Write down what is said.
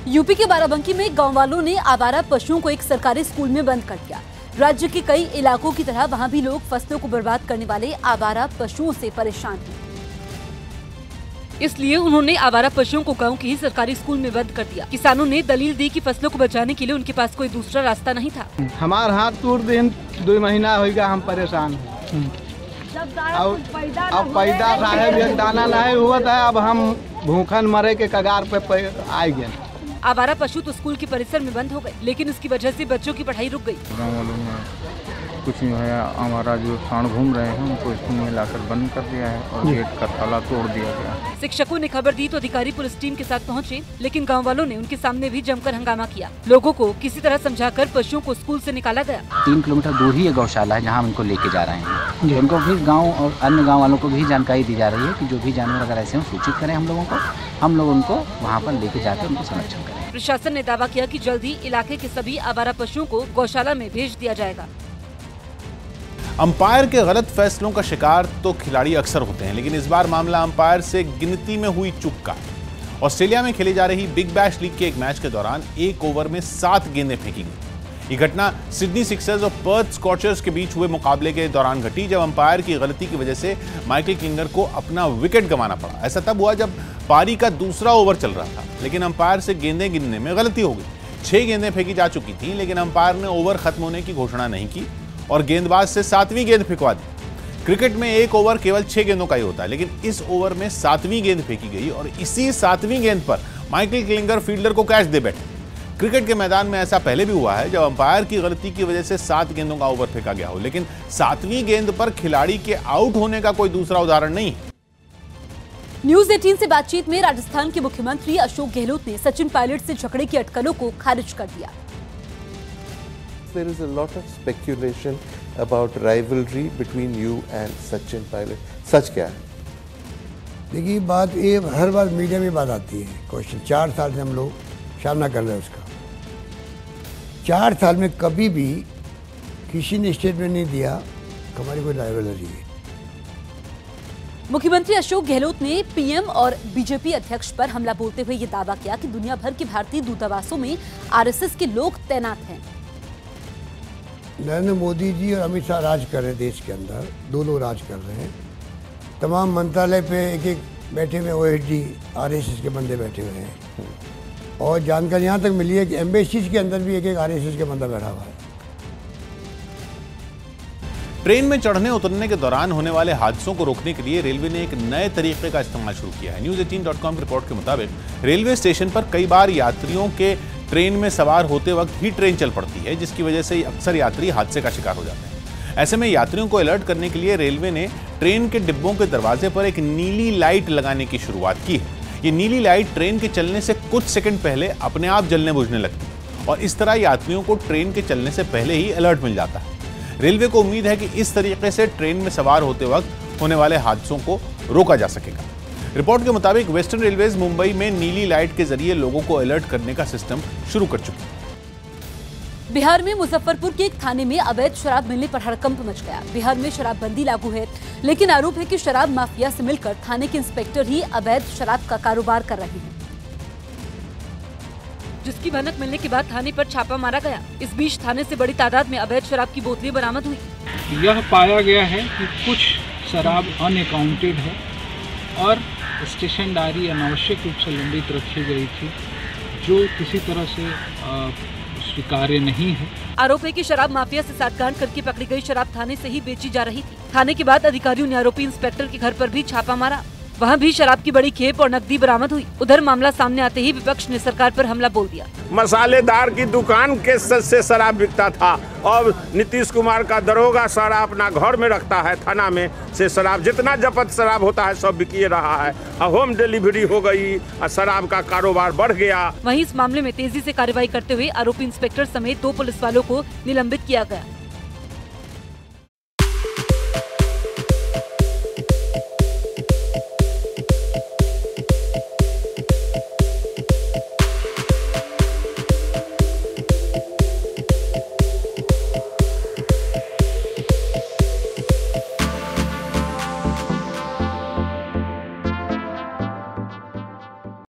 UP के बाराबंकी में गांव वालों ने आवारा पशुओं को एक सरकारी स्कूल में बंद कर दिया। राज्य के कई इलाकों की तरह वहां भी लोग फसलों को बर्बाद करने वाले आवारा पशुओं से परेशान हैं। इसलिए उन्होंने आवारा पशुओं को गांव के ही सरकारी स्कूल में बंद कर दिया। किसानों ने दलील दी कि फसलों को बचाने के लिए उनके पास कोई दूसरा रास्ता नहीं था। हमारे हाथ टूट दिन 2 महीना हो गया, हम परेशान हैं। अब पैदा साहेब एक दाना नहीं हुआ था, अब हम भूखन मरे के कगार पे आ गए। आवारा पशु तो स्कूल के परिसर में बंद हो गए, लेकिन इसकी वजह से बच्चों की पढ़ाई रुक गई। गाँव वालों में कुछ नहीं है, हमारा जो सांड घूम रहे हैं उनको स्कूल में लाकर बंद कर दिया है और गेट का ताला तोड़ दिया गया। शिक्षकों ने खबर दी तो अधिकारी पुलिस टीम के साथ पहुंचे, लेकिन गांव वालों ने उनके सामने भी जमकर हंगामा किया। लोगों को किसी तरह समझाकर पशुओं को स्कूल से निकाला गया। 3 किलोमीटर दूर ही गौशाला है जहां उनको लेके जा रहे हैं। उनको भी गांव और अन्य गांव वालों को भी जानकारी दी जा रही है कि जो भी जानवर अगर ऐसे हो सूचित करें हम लोगों को, हम लोग उनको वहां पर लेके जाकर उनको संरक्षण करें। प्रशासन ने दावा किया कि जल्द ही इलाके के सभी आवारा पशुओं को गौशाला में भेज दिया जाएगा। अंपायर के गलत फैसलों का शिकार तो खिलाड़ी अक्सर होते हैं, लेकिन इस बार मामला अंपायर से गिनती में हुई चूक का। ऑस्ट्रेलिया में खेली जा रही बिग बैश लीग के एक मैच के दौरान 1 ओवर में 7 गेंदें फेंकी गई। ये घटना सिडनी सिक्सर्स और पर्थ स्कॉचर्स के बीच हुए मुकाबले के दौरान घटी, जब अंपायर की गलती की वजह से माइकल क्लिंगर को अपना विकेट गंवाना पड़ा। ऐसा तब हुआ जब पारी का दूसरा ओवर चल रहा था, लेकिन अंपायर से गेंदें गिनने में गलती हो गई। 6 गेंदें फेंकी जा चुकी थी, लेकिन अंपायर ने ओवर खत्म होने की घोषणा नहीं की और गेंदबाज से 7वीं गेंद फेंकवा दी। क्रिकेट में एक ओवर केवल 6 गेंदों का ही होता है, लेकिन इस ओवर में 7वीं गेंद फेंकी गई और इसी 7वीं गेंद पर माइकल क्लिंगर फील्डर को कैच दे बैठे। क्रिकेट के मैदान में ऐसा पहले भी हुआ है जब अंपायर की गलती की वजह से 7 गेंदों का ओवर फेंका गया हो, लेकिन 7वीं गेंद पर खिलाड़ी के आउट होने का कोई दूसरा उदाहरण नहीं है। न्यूज 18 से बातचीत में राजस्थान के मुख्यमंत्री अशोक गहलोत ने सचिन पायलट से झगड़े की अटकलों को खारिज कर दिया। There is a lot of speculation about rivalry between you and Sachin Pilot. सच क्या है? देखिए बात ये हर बार मीडिया में बात आती है। क्वेश्चन 4 साल से हम लोग सामना कर रहे हैं उसका। 4 साल में कभी भी किसी ने स्टेटमेंट नहीं दिया हमारी कोई राइवलरी है। मुख्यमंत्री अशोक गहलोत ने पीएम और बीजेपी अध्यक्ष पर हमला बोलते हुए ये दावा किया कि दुनिया भर के भारतीय दूतावासों में आरएसएस के लोग तैनात हैं। नरेंद्र मोदी जी और अमित शाह राज कर रहे हैं देश के अंदर, 2 लोग राज कर रहे हैं। तमाम मंत्रालय पे एक बैठे हुए ओएसडी आरएसएस के बंदे बैठे हुए हैं और जानकारी यहाँ तक मिली है कि एम्बेसीज के अंदर भी एक आरएसएस के बंदा बैठा हुआ है। ट्रेन में चढ़ने उतरने के दौरान होने वाले हादसों को रोकने के लिए रेलवे ने एक नए तरीके का इस्तेमाल शुरू किया है। News18.com की रिपोर्ट के मुताबिक रेलवे स्टेशन पर कई बार यात्रियों के ट्रेन में सवार होते वक्त ही ट्रेन चल पड़ती है, जिसकी वजह से अक्सर यात्री हादसे का शिकार हो जाते हैं। ऐसे में यात्रियों को अलर्ट करने के लिए रेलवे ने ट्रेन के डिब्बों के दरवाजे पर एक नीली लाइट लगाने की शुरुआत की है। ये नीली लाइट ट्रेन के चलने से कुछ सेकंड पहले अपने आप जलने बुझने लगती है और इस तरह यात्रियों को ट्रेन के चलने से पहले ही अलर्ट मिल जाता है। रेलवे को उम्मीद है कि इस तरीके से ट्रेन में सवार होते वक्त होने वाले हादसों को रोका जा सकेगा। रिपोर्ट के मुताबिक वेस्टर्न रेलवेज मुंबई में नीली लाइट के जरिए लोगों को अलर्ट करने का सिस्टम शुरू कर चुकी है। बिहार में मुजफ्फरपुर के एक थाने में अवैध शराब मिलने पर हड़कंप मच गया। बिहार में शराबबंदी लागू है, लेकिन आरोप है कि शराब माफिया से मिलकर थाने के इंस्पेक्टर ही अवैध शराब का कारोबार कर रहे हैं, जिसकी भनक मिलने के बाद थाने पर छापा मारा गया। इस बीच थाने से बड़ी तादाद में अवैध शराब की बोतलें बरामद हुई। यह पाया गया है कि कुछ शराब अनअकाउंटेड है और स्टेशन डायरी अनावश्यक रूप से लंबित रखी गई थी, जो किसी तरह से स्वीकार्य नहीं है। आरोप है कि शराब माफिया से साठगांठ करके पकड़ी गई शराब थाने से ही बेची जा रही थी। थाने के बाद अधिकारियों ने आरोपी इंस्पेक्टर के घर पर भी छापा मारा, वहां भी शराब की बड़ी खेप और नकदी बरामद हुई। उधर मामला सामने आते ही विपक्ष ने सरकार पर हमला बोल दिया। मसालेदार की दुकान के से शराब बिकता था और नीतीश कुमार का दरोगा सारा अपना घर में रखता है, थाना में से शराब जितना जब्त शराब होता है सब बिकिए रहा है। होम डिलीवरी हो गई और शराब का कारोबार बढ़ गया। वहीं इस मामले में तेजी से कार्रवाई करते हुए आरोपी इंस्पेक्टर समेत 2 पुलिस वालों को निलंबित किया गया।